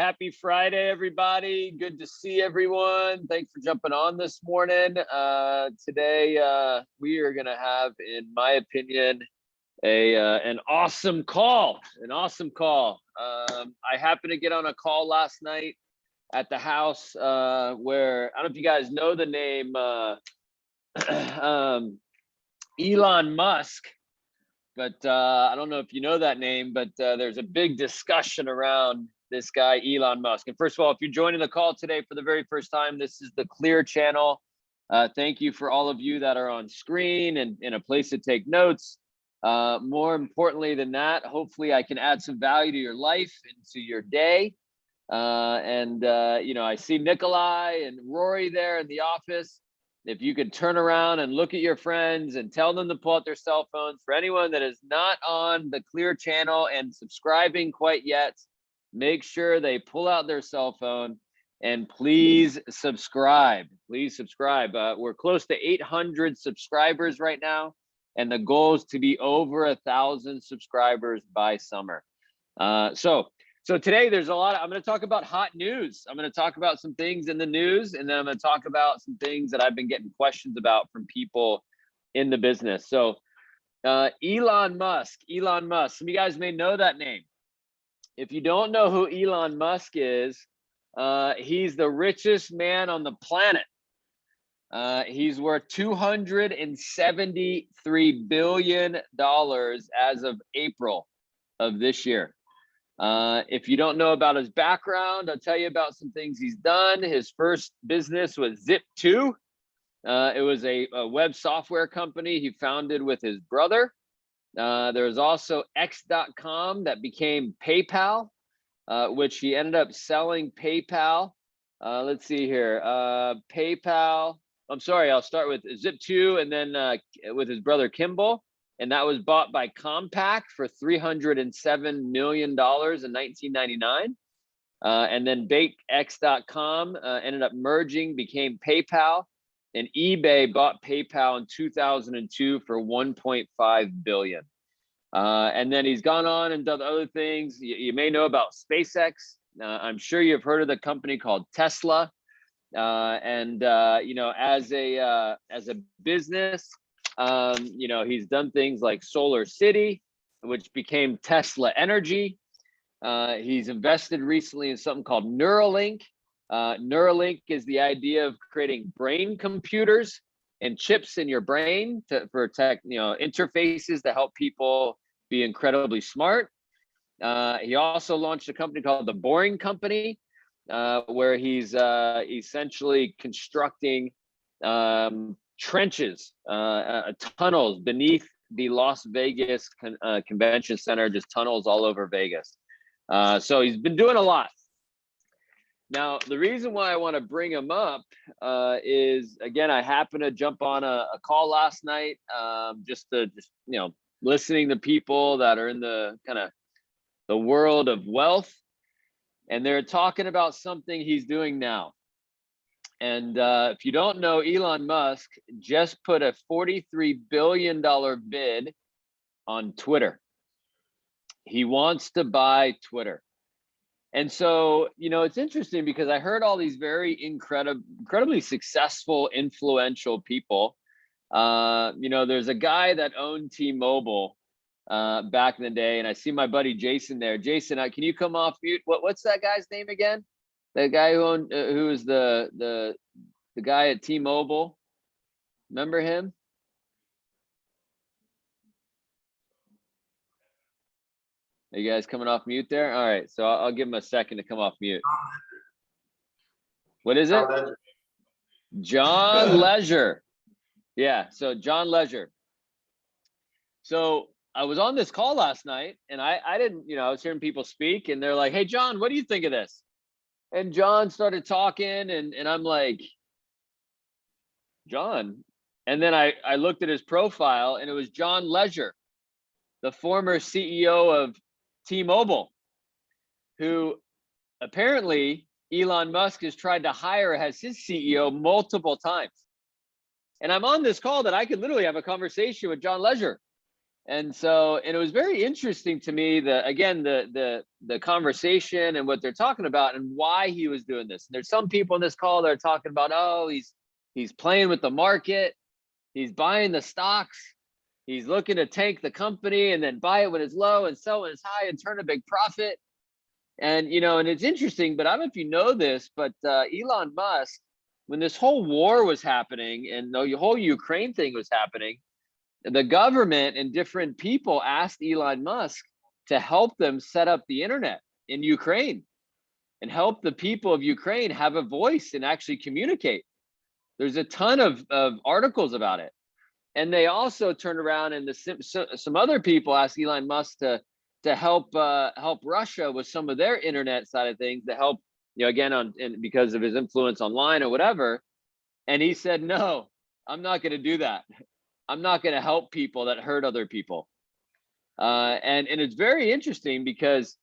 Happy Friday, everybody. Good to see everyone. Thanks for jumping on this morning. Today, we are going to have, in my opinion, an awesome call. I happened to get on a call last night at the house where, I don't know if you guys know the name Elon Musk. But I don't know if you know that name, but there's a big discussion around this guy, Elon Musk. And first of all, if you're joining the call today for the very first time, this is the Clear channel. Thank you for all of you that are on screen and in a place to take notes. More importantly than that, hopefully I can add some value to your life and to your day. I see Nikolai and Rory there in the office. If you could turn around and look at your friends and tell them to pull out their cell phones. For anyone that is not on the Clear channel and subscribing quite yet, make sure they pull out their cell phone and please subscribe. We're close to 800 subscribers right now, and the goal is to be over 1,000 subscribers by summer. So today there's a lot. I'm going to talk about hot news. I'm going to talk about some things in the news, and then I'm going to talk about some things that I've been getting questions about from people in the business. So Elon Musk. Some of you guys may know that name. If you don't know who Elon Musk is, he's the richest man on the planet. He's worth $273 billion as of April of this year. If you don't know about his background, I'll tell you about some things he's done. His first business was Zip2. It was a web software company he founded with his brother. There was also X.com that became PayPal, which he ended up selling PayPal. Let's see here. PayPal. I'm sorry, I'll start with Zip2 and then with his brother Kimball. And that was bought by Compaq for $307 million in 1999. And then BakeX.com ended up merging, became PayPal. And eBay bought PayPal in 2002 for $1.5 billion. And then he's gone on and done other things. You may know about SpaceX. I'm sure you've heard of the company called Tesla. As a business, he's done things like Solar City, which became Tesla Energy. He's invested recently in something called Neuralink. Neuralink is the idea of creating brain computers and chips in your brain for interfaces to help people be incredibly smart. He also launched a company called The Boring Company, where he's essentially constructing trenches, tunnels beneath the Las Vegas Convention Center, just tunnels all over Vegas. So he's been doing a lot. Now, the reason why I want to bring him up is, again, I happened to jump on a call last night, listening to people that are in the kind of the world of wealth, and they're talking about something he's doing now. And if you don't know, Elon Musk just put a $43 billion bid on Twitter. He wants to buy Twitter. And so, it's interesting because I heard all these very incredibly successful, influential people. There's a guy that owned T-Mobile back in the day, and I see my buddy Jason there. Jason, can you come off mute? What's that guy's name again? The guy who is the guy at T-Mobile. Remember him? Are you guys coming off mute there? All right, so I'll give him a second to come off mute. What is it? John Leisure. Yeah, so John Leisure. So I was on this call last night, and I didn't, I was hearing people speak, and they're like, "Hey, John, what do you think of this?" And John started talking, and I'm like, John. And then I looked at his profile, and it was John Leisure, the former CEO of T-Mobile, who apparently Elon Musk has tried to hire as his CEO multiple times. And I'm on this call that I could literally have a conversation with John Leisure. And so, and it was very interesting to me, the conversation and what they're talking about and why he was doing this. And there's some people in this call that are talking about, oh, he's playing with the market, he's buying the stocks, he's looking to tank the company and then buy it when it's low and sell when it's high and turn a big profit. And and it's interesting, but I don't know if you know this, but Elon Musk, when this whole war was happening and the whole Ukraine thing was happening, the government and different people asked Elon Musk to help them set up the internet in Ukraine and help the people of Ukraine have a voice and actually communicate. There's a ton of articles about it. And they also turned around and some other people asked Elon Musk to help Russia with some of their internet side of things, to help, again, because of his influence online or whatever. And he said, no, I'm not going to do that. I'm not going to help people that hurt other people. And it's very interesting because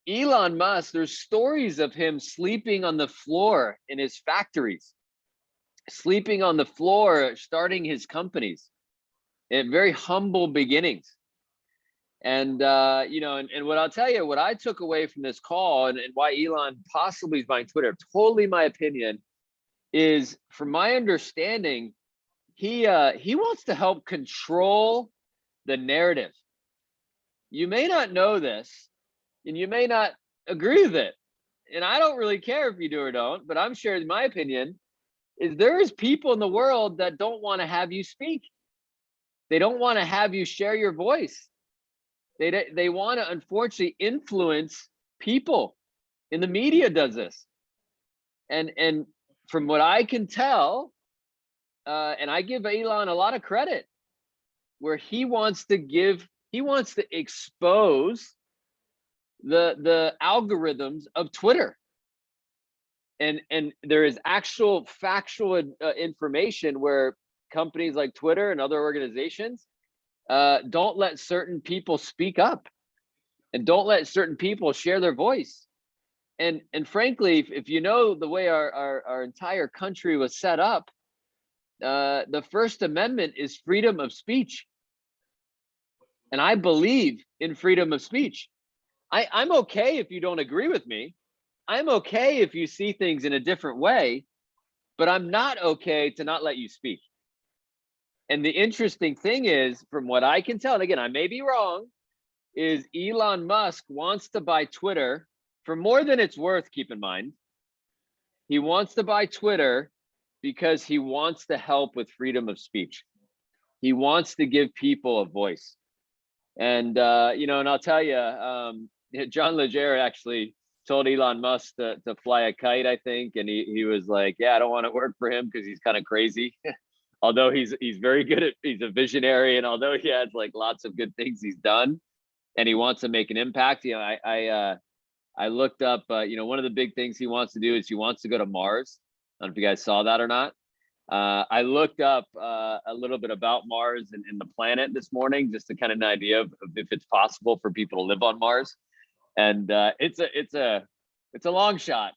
Elon Musk, there's stories of him sleeping on the floor in his factories, sleeping on the floor, starting his companies in very humble beginnings. And, and what I'll tell you, what I took away from this call and why Elon possibly is buying Twitter, totally my opinion, is from my understanding, he wants to help control the narrative. You may not know this and you may not agree with it. And I don't really care if you do or don't, but I'm sharing my opinion is there is people in the world that don't want to have you speak. They don't want to have you share your voice. They want to unfortunately influence people. And the media does this. And from what I can tell, and I give Elon a lot of credit, where he wants to expose the algorithms of Twitter. And there is actual factual information where companies like Twitter and other organizations don't let certain people speak up and don't let certain people share their voice. And frankly, if you know the way our entire country was set up, the First Amendment is freedom of speech. And I believe in freedom of speech. I'm okay if you don't agree with me. I'm okay if you see things in a different way, but I'm not okay to not let you speak. And the interesting thing is, from what I can tell, and again, I may be wrong, is Elon Musk wants to buy Twitter for more than it's worth, keep in mind. He wants to buy Twitter because he wants to help with freedom of speech. He wants to give people a voice. And, and I'll tell you, John Legere actually told Elon Musk to fly a kite, I think. And he was like, yeah, I don't want to work for him because he's kind of crazy. Although he's very good he's a visionary. And although he has like lots of good things he's done and he wants to make an impact, I looked up, one of the big things he wants to do is he wants to go to Mars. I don't know if you guys saw that or not. I looked up a little bit about Mars and the planet this morning, just to kind of an idea of if it's possible for people to live on Mars. And it's a long shot,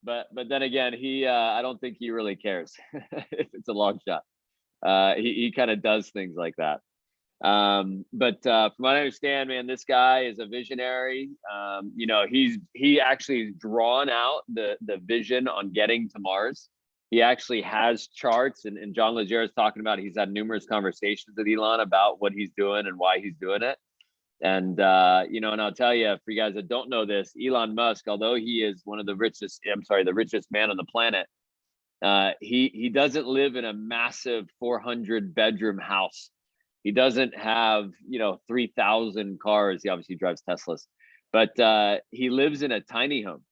but then again, I don't think he really cares if it's a long shot. He kind of does things like that. But from what I understand, man, this guy is a visionary. He actually has drawn out the vision on getting to Mars. He actually has charts, and John Legere is talking about, he's had numerous conversations with Elon about what he's doing and why he's doing it. And, and I'll tell you, for you guys that don't know this, Elon Musk, although he is the richest man on the planet, he doesn't live in a massive 400-bedroom house. He doesn't have, 3,000 cars. He obviously drives Teslas, but he lives in a tiny home.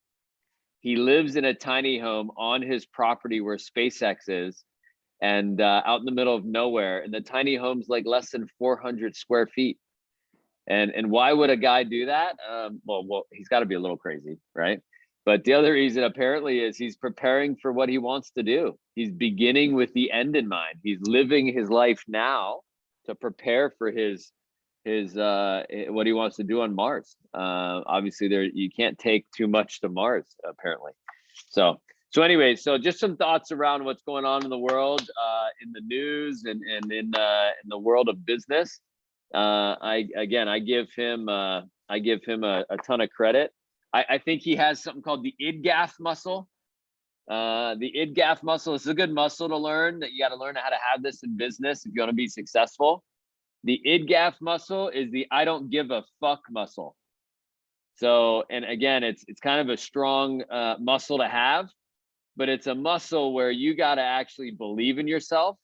He lives in a tiny home on his property where SpaceX is, and out in the middle of nowhere. And the tiny home's like less than 400 square feet. And why would a guy do that? Well, he's got to be a little crazy, right? But the other reason apparently is he's preparing for what he wants to do. He's beginning with the end in mind. He's living his life now to prepare for his what he wants to do on Mars. Obviously, you can't take too much to Mars, apparently. So anyway, so just some thoughts around what's going on in the world, in the news, and in the world of business. I give him a ton of credit. I think he has something called the id-gaff muscle. The id-gaff muscle is a good muscle to learn, that you got to learn how to have this in business if you want to be successful. The id-gaff muscle is the I don't give a fuck muscle. So, and again, it's kind of a strong muscle to have, but it's a muscle where you got to actually believe in yourself,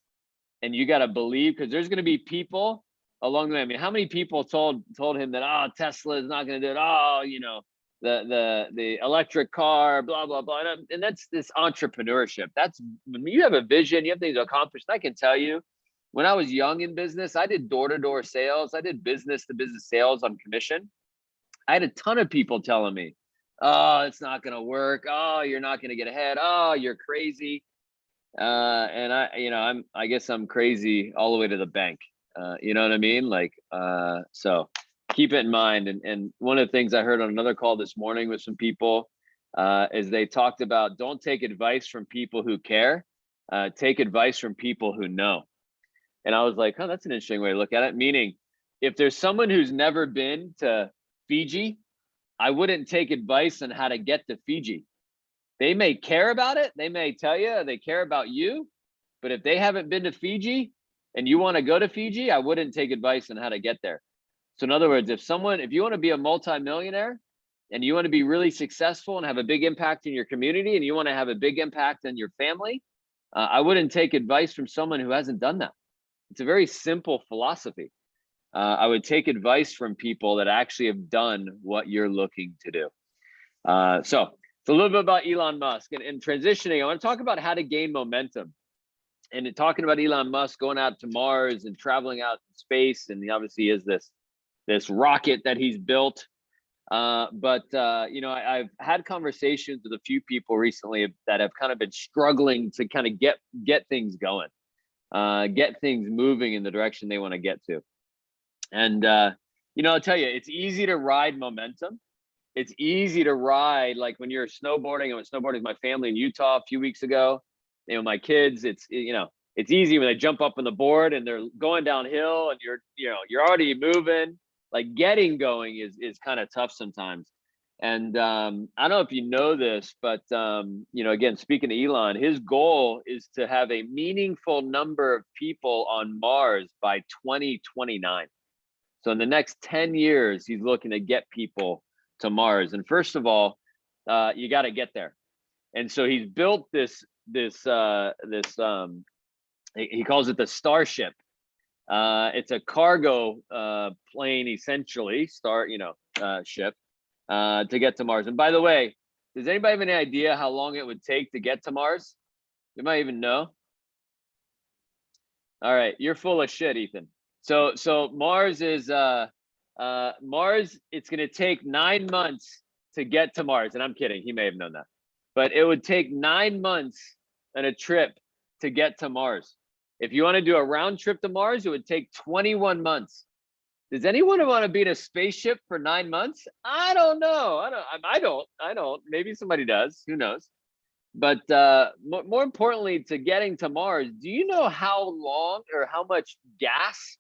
and you got to believe, because there's going to be people along the way. I mean, how many people told him that, oh, Tesla is not going to do it, oh, you know, the electric car, blah blah blah. And that's this entrepreneurship. That's when you have a vision, you have things to accomplish. And I can tell you, when I was young in business, I did door-to-door sales, I did business-to-business sales on commission. I had a ton of people telling me, oh, it's not going to work, oh, you're not going to get ahead, oh, you're crazy. And I guess I'm crazy all the way to the bank. You know what I mean? Like, so keep it in mind. And one of the things I heard on another call this morning with some people is they talked about, don't take advice from people who care, take advice from people who know. And I was like, oh, that's an interesting way to look at it. Meaning, if there's someone who's never been to Fiji, I wouldn't take advice on how to get to Fiji. They may care about it, they may tell you they care about you, but if they haven't been to Fiji and you want to go to Fiji, I wouldn't take advice on how to get there. So in other words, if you want to be a multimillionaire and you want to be really successful and have a big impact in your community, and you want to have a big impact on your family, I wouldn't take advice from someone who hasn't done that. It's a very simple philosophy. I would take advice from people that actually have done what you're looking to do. So a little bit about Elon Musk, and transitioning, I want to talk about how to gain momentum. And talking about Elon Musk going out to Mars and traveling out in space, and he obviously is this rocket that he's built. But I've had conversations with a few people recently that have kind of been struggling to kind of get things going, get things moving in the direction they want to get to. And I'll tell you, it's easy to ride momentum. It's easy to ride, like when you're snowboarding. I went snowboarding with my family in Utah a few weeks ago. My kids, it's easy when they jump up on the board and they're going downhill and you're already moving. Like, getting going is kind of tough sometimes. And I don't know if you know this, but again, speaking to Elon, his goal is to have a meaningful number of people on Mars by 2029. So in the next 10 years, he's looking to get people to Mars. And first of all, you got to get there. And so he's built this he calls it the Starship. It's a cargo plane, essentially, ship to get to Mars. And by the way, does anybody have any idea how long it would take to get to Mars? You might even know. All right, you're full of shit, Ethan. So Mars is Mars. It's going to take 9 months to get to Mars, and I'm kidding. He may have known that, but it would take 9 months on a trip to get to Mars. If you want to do a round trip to Mars, it would take 21 months. Does anyone want to be in a spaceship for 9 months? I don't know. I don't. Maybe somebody does. Who knows? But more importantly, to getting to Mars, do you know how long or how much gas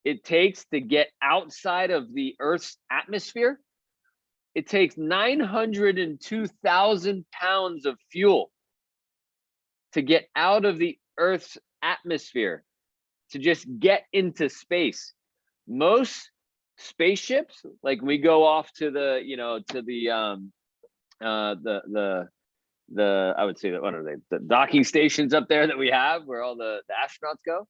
it takes to get outside of the Earth's atmosphere? It takes 902,000 pounds of fuel to get out of the Earth's atmosphere, to just get into space. Most spaceships, like we go off to the I would say that, what are they, the docking stations up there that we have where all the astronauts go,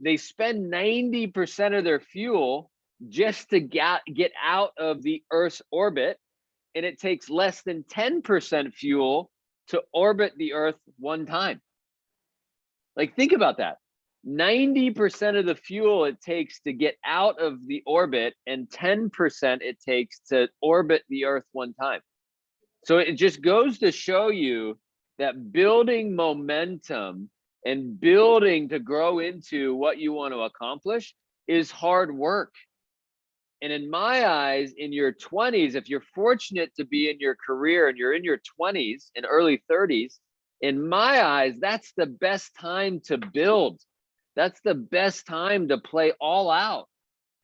they spend 90% of their fuel just to get out of the Earth's orbit, and it takes less than 10% fuel to orbit the Earth one time. Like, think about that. 90% of the fuel it takes to get out of the orbit, and 10% it takes to orbit the Earth one time. So it just goes to show you that building momentum and building to grow into what you want to accomplish is hard work. And in my eyes, in your 20s, if you're fortunate to be in your career and you're in your 20s and early 30s, in my eyes, that's the best time to build. That's the best time to play all out.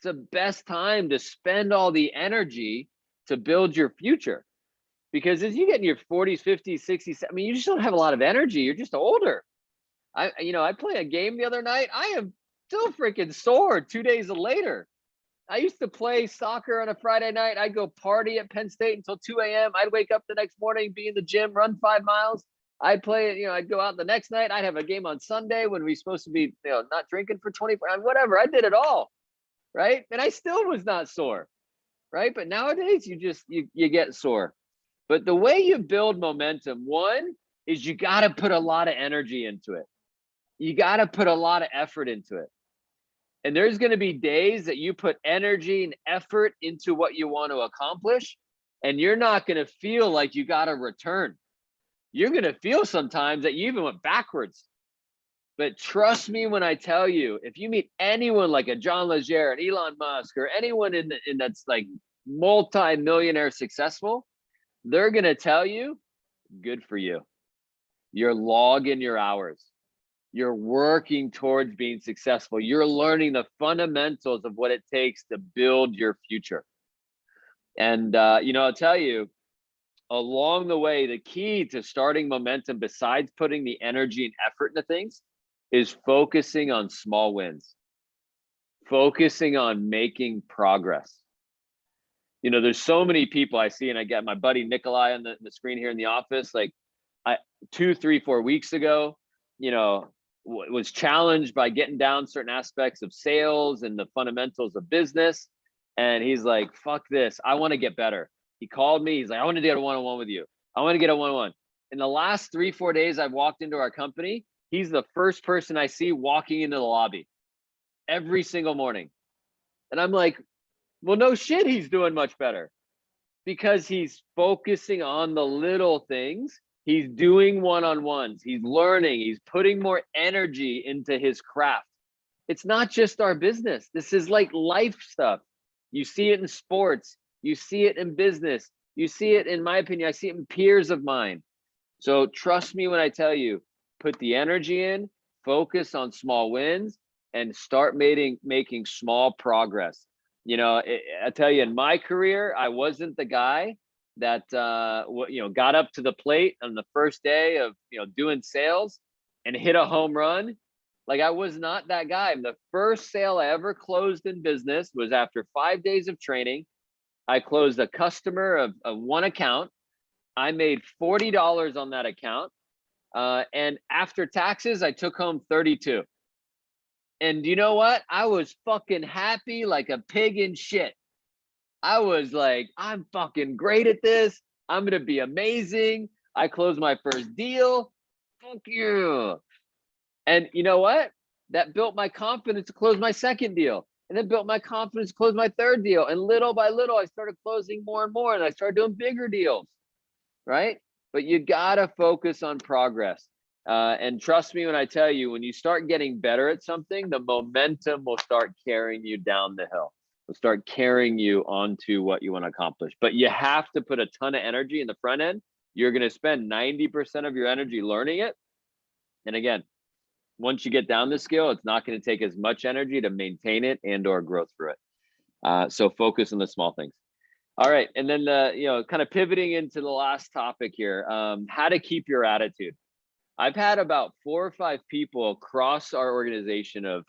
It's the best time to spend all the energy to build your future. Because as you get in your 40s, 50s, 60s, I mean, you just don't have a lot of energy. You're just older. I played a game the other night. I am still freaking sore 2 days later. I used to play soccer on a Friday night. I'd go party at Penn State until 2 a.m. I'd wake up the next morning, be in the gym, run 5 miles. I'd play, I'd go out the next night. I'd have a game on Sunday when we supposed to be, not drinking for 24 hours, whatever. I did it all, right? And I still was not sore, right? But nowadays you get sore. But the way you build momentum, one, is you got to put a lot of energy into it. You got to put a lot of effort into it. And there's going to be days that you put energy and effort into what you want to accomplish, and you're not going to feel like you got a return. You're going to feel sometimes that you even went backwards. But trust me when I tell you, if you meet anyone like a John Legere, an Elon Musk, or anyone in that's like multi-millionaire successful, they're going to tell you, good for you. You're logging your hours. You're working towards being successful. You're learning the fundamentals of what it takes to build your future. And, I'll tell you, along the way, the key to starting momentum, besides putting the energy and effort into things, is focusing on small wins, focusing on making progress. There's so many people I see, and I got my buddy Nikolai on the screen here in the office. Like 2, 3, 4 weeks ago, was challenged by getting down certain aspects of sales and the fundamentals of business. And he's like, fuck this. I want to get better. He called me. He's like, I want to get a one-on-one with you. I want to get a one-on-one. In the last 3, 4 days I've walked into our company, he's the first person I see walking into the lobby every single morning. And I'm like, well, no shit, he's doing much better, because he's focusing on the little things. He's doing one-on-ones. He's learning. He's putting more energy into his craft. It's not just our business. This is like life stuff. You see it in sports. You see it in business. You see it, in my opinion, I see it in peers of mine. So trust me when I tell you, put the energy in, focus on small wins, and start making small progress. I tell you, in my career, I wasn't the guy that got up to the plate on the first day of doing sales and hit a home run. Like, I was not that guy. The first sale I ever closed in business was after 5 days of training. I closed a customer of one account. I made $40 on that account, and after taxes, I took home 32. And you know what? I was fucking happy like a pig in shit. I was like, I'm fucking great at this. I'm going to be amazing. I closed my first deal. Fuck you. And you know what? That built my confidence to close my second deal. And then built my confidence to close my third deal. And little by little, I started closing more and more. And I started doing bigger deals, right? But you got to focus on progress. And trust me when I tell you, when you start getting better at something, the momentum will start carrying you down the hill. Will start carrying you onto what you want to accomplish. But you have to put a ton of energy in the front end. You're going to spend 90% of your energy learning it. And again, once you get down the skill, it's not going to take as much energy to maintain it and or grow through it. So focus on the small things. All right. And then, kind of pivoting into the last topic here, how to keep your attitude. I've had about 4 or 5 people across our organization of,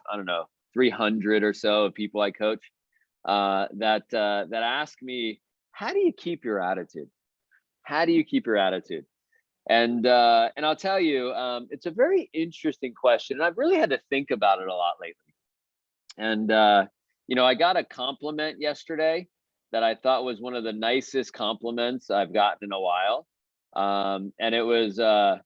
300 or so of people I coach, that ask me, how do you keep your attitude? How do you keep your attitude? And I'll tell you, it's a very interesting question. And I've really had to think about it a lot lately. And, I got a compliment yesterday that I thought was one of the nicest compliments I've gotten in a while. And it was, that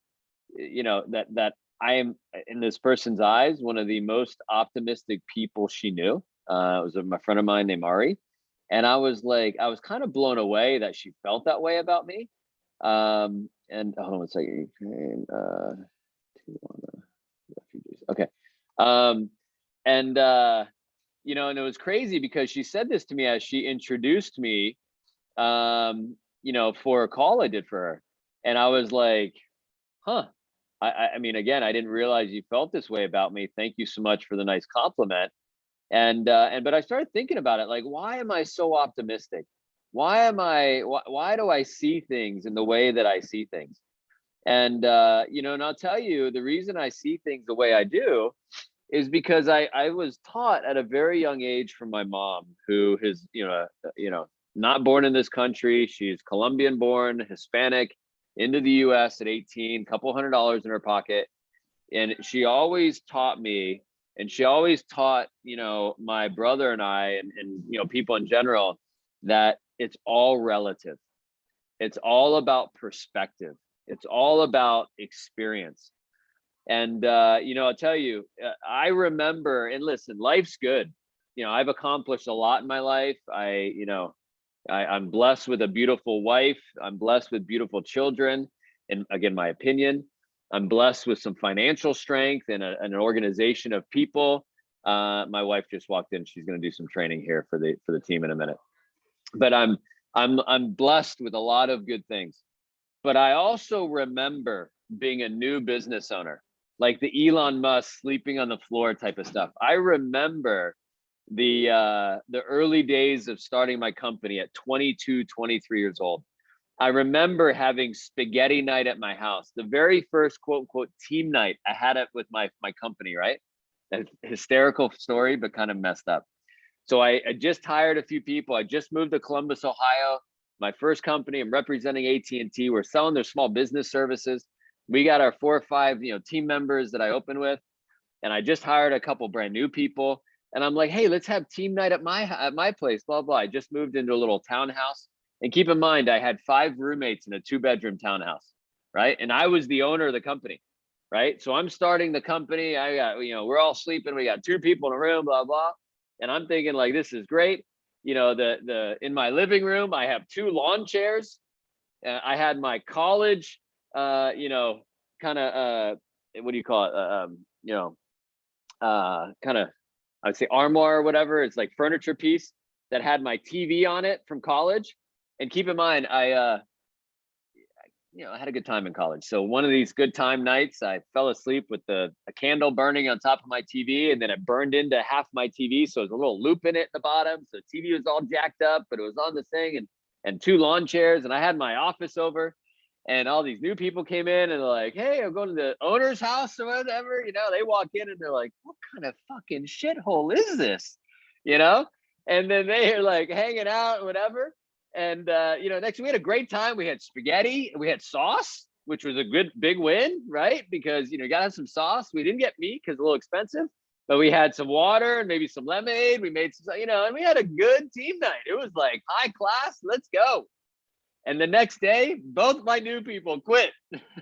I am, in this person's eyes, one of the most optimistic people she knew. It was my friend of mine named Ari. And I was kind of blown away that she felt that way about me. And hold on a second. Ukraine, refugees. Okay. And it was crazy because she said this to me as she introduced me, for a call I did for her. And I was like, huh. I mean, again, I didn't realize you felt this way about me. Thank you so much for the nice compliment. But I started thinking about it, like, why am I so optimistic? Why do I see things in the way that I see things? And and I'll tell you, the reason I see things the way I do is because I was taught at a very young age from my mom, who is, not born in this country. She's Colombian born, Hispanic, into the US at 18, couple $100 in her pocket. And she always taught me, and she always taught, my brother and I, and people in general, that it's all relative. It's all about perspective. It's all about experience. And I'll tell you, I remember, and listen, life's good. I've accomplished a lot in my life. I'm blessed with a beautiful wife. I'm blessed with beautiful children. And again, my opinion, I'm blessed with some financial strength and an organization of people. My wife just walked in. She's going to do some training here for the team in a minute. But I'm blessed with a lot of good things. But I also remember being a new business owner, like the Elon Musk sleeping on the floor type of stuff. I remember the early days of starting my company at 22, 23 years old. I remember having spaghetti night at my house, the very first quote unquote team night I had it with my company, right? A hysterical story, but kind of messed up. So I just hired a few people. I just moved to Columbus, Ohio. My first company, I'm representing AT&T. We're selling their small business services. We got our 4 or 5, team members that I open with, and I just hired a couple brand new people. And I'm like, hey, let's have team night at my place, blah, blah. I just moved into a little townhouse. And keep in mind, I had 5 roommates in a 2-bedroom townhouse, right? And I was the owner of the company, right? So I'm starting the company. I got, we're all sleeping. We got 2 people in a room, blah, blah. And I'm thinking, like, this is great. In my living room, I have 2 lawn chairs. I had my college, kind of, what do you call it? Kind of, I would say armoire or whatever. It's like furniture piece that had my TV on it from college. And keep in mind, I had a good time in college. So one of these good time nights, I fell asleep with a candle burning on top of my TV, and then it burned into half my TV. So there's a little loop in it at the bottom. So the TV was all jacked up, but it was on the thing, and 2 lawn chairs. And I had my office over, and all these new people came in, and they're like, hey, I'm going to the owner's house or whatever. They walk in and they're like, what kind of fucking shithole is this? And then they are like hanging out, whatever. And next we had a great time. We had spaghetti, we had sauce, which was a good big win, right? Because you gotta have some sauce. We didn't get meat because it's a little expensive, but we had some water and maybe some lemonade. We made some, and we had a good team night. It was like high class. Let's go. And the next day, both my new people quit.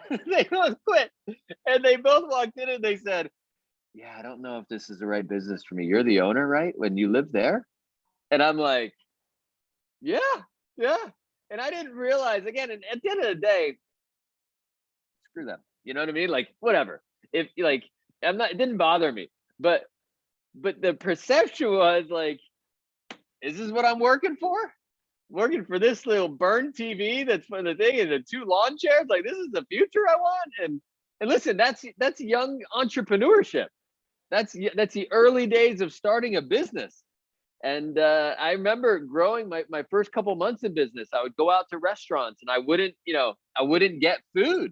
They both quit, and they both walked in and they said, "Yeah, I don't know if this is the right business for me. You're the owner, right? When you live there?" And I'm like, "Yeah." Yeah. And I didn't realize, again, and at the end of the day, screw them. You know what I mean? Like, whatever. If like, it didn't bother me. But the perception was like, is this what I'm working for? Working for this little burn TV that's for the thing and the 2 lawn chairs? Like, this is the future I want. And listen, that's young entrepreneurship. That's the early days of starting a business. And I remember growing my first couple months in business. I would go out to restaurants and I wouldn't get food.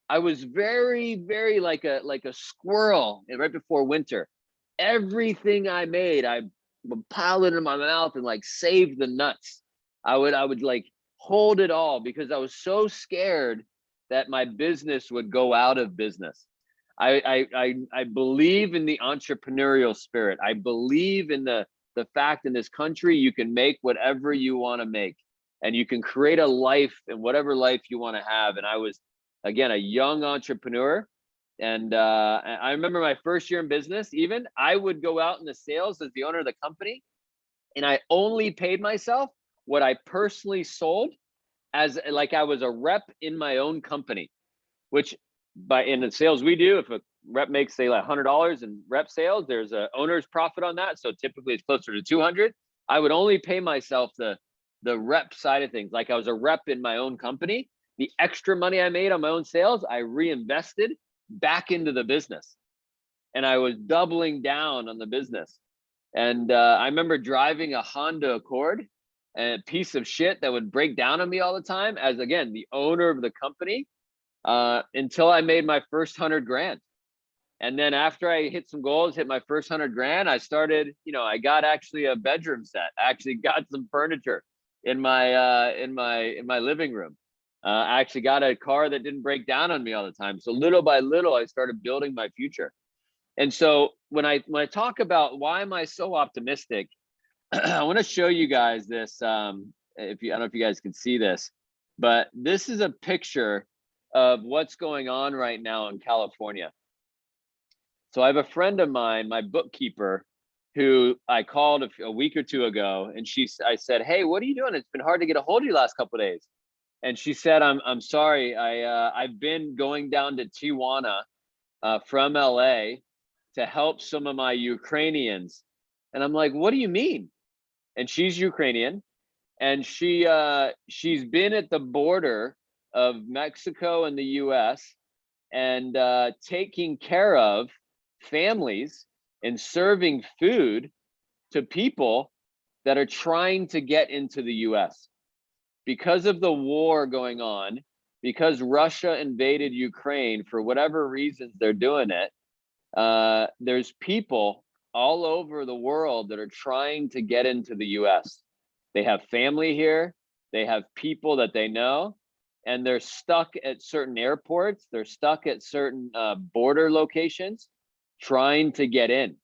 I was very, very like a squirrel right before winter. Everything I made, I would pile it in my mouth and like save the nuts. I would like hold it all because I was so scared that my business would go out of business. I believe in the entrepreneurial spirit. I believe in the fact in this country you can make whatever you want to make, and you can create a life and whatever life you want to have. And I was, again, a young entrepreneur. And I remember my first year in business, even I would go out in the sales as the owner of the company, and I only paid myself what I personally sold, as like I was a rep in my own company, which in the sales we do, if a rep makes say like $100 in rep sales, there's a owner's profit on that. So typically it's closer to 200. I would only pay myself the rep side of things. Like I was a rep in my own company. The extra money I made on my own sales, I reinvested back into the business, and I was doubling down on the business. And I remember driving a Honda Accord, a piece of shit that would break down on me all the time as, again, the owner of the company, until I made my first 100 grand. And then after I hit some goals, hit my first 100 grand, I started, I got actually a bedroom set. I actually got some furniture in my living room. I actually got a car that didn't break down on me all the time. So little by little, I started building my future. And so when I talk about why am I so optimistic, I want to show you guys this. I don't know if you guys can see this, but this is a picture of what's going on right now in California. So I have a friend of mine, my bookkeeper, who I called a week or two ago, and I said, "Hey, what are you doing? It's been hard to get a hold of you last couple of days." And she said, "I'm sorry. I've been going down to Tijuana from LA to help some of my Ukrainians." And I'm like, "What do you mean?" And she's Ukrainian, and she's been at the border of Mexico and the US, and taking care of families and serving food to people that are trying to get into the US. Because of the war going on, because Russia invaded Ukraine, for whatever reasons they're doing it, there's people all over the world that are trying to get into the US. They have family here, they have people that they know, and they're stuck at certain airports, they're stuck at certain border locations trying to get in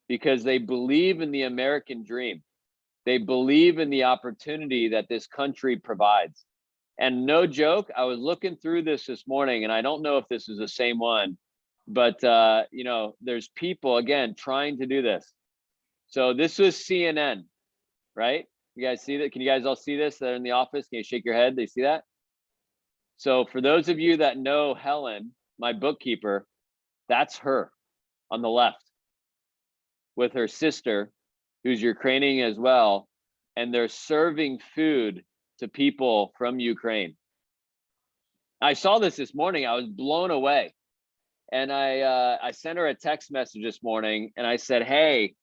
because they believe in the American dream. They believe in the opportunity that this country provides. And no joke, I was looking through this morning, and I don't know if this is the same one, but there's people, again, trying to do this. So this was CNN, right? You guys see that? Can you guys all see this? That are in the office? Can you shake your head? They see that? So for those of you that know Helen, my bookkeeper, that's her on the left with her sister, who's Ukrainian as well, and they're serving food to people from Ukraine. I saw this morning. I was blown away. And I sent her a text message this morning, and I said, "Hey,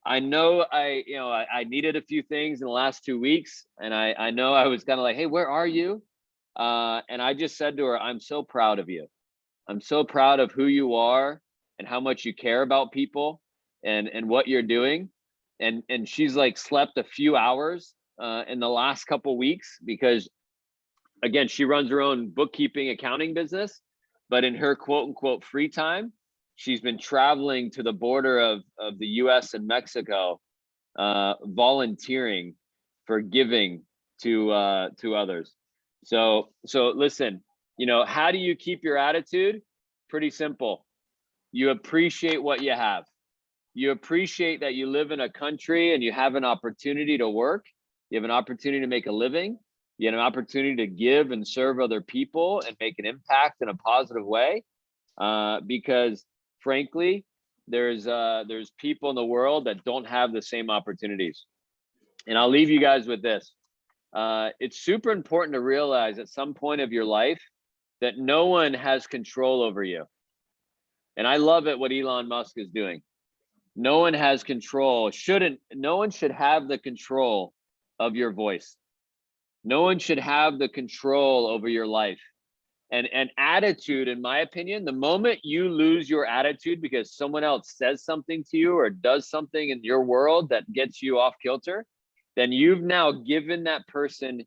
I know I needed a few things in the last 2 weeks, and I know I was kind of like, hey, where are you?" And I just said to her, "I'm so proud of you. I'm so proud of who you are and how much you care about people and what you're doing." And she's like slept a few hours in the last couple weeks because, again, she runs her own bookkeeping accounting business, but in her quote unquote free time, she's been traveling to the border of the US and Mexico, volunteering for giving to others. So listen, how do you keep your attitude? Pretty simple. You appreciate what you have. You appreciate that you live in a country and you have an opportunity to work. You have an opportunity to make a living. You have an opportunity to give and serve other people and make an impact in a positive way. Because frankly, there's people in the world that don't have the same opportunities. And I'll leave you guys with this. It's super important to realize at some point of your life that no one has control over you. And I love it what Elon Musk is doing. No one has control. No one should have the control of your voice. No one should have the control over your life. And attitude, in my opinion, the moment you lose your attitude because someone else says something to you or does something in your world that gets you off kilter, then you've now given that person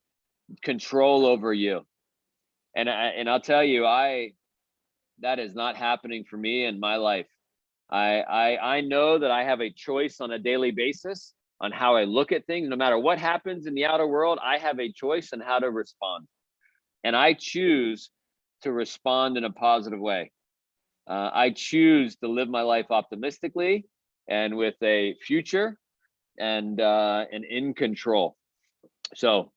control over you. And I'll tell you, that is not happening for me in my life. I know that I have a choice on a daily basis on how I look at things. No matter what happens in the outer world, I have a choice on how to respond. And I choose to respond in a positive way. I choose to live my life optimistically and with a future and in control. So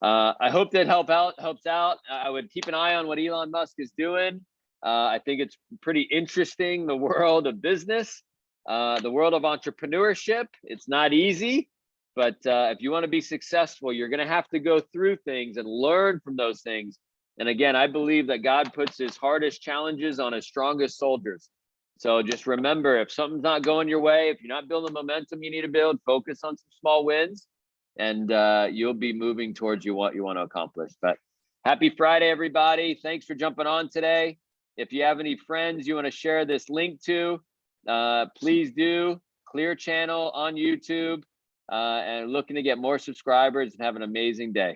I hope that helps out. I would keep an eye on what Elon Musk is doing. I think it's pretty interesting, the world of business, the world of entrepreneurship. It's not easy, but if you want to be successful, you're going to have to go through things and learn from those things. And again, I believe that God puts his hardest challenges on his strongest soldiers. So just remember, if something's not going your way, if you're not building momentum you need to build, focus on some small wins, and you'll be moving towards what you want to accomplish. But happy Friday, everybody. Thanks for jumping on today. If you have any friends you want to share this link to, please do. Clear Channel on YouTube, and looking to get more subscribers, and have an amazing day.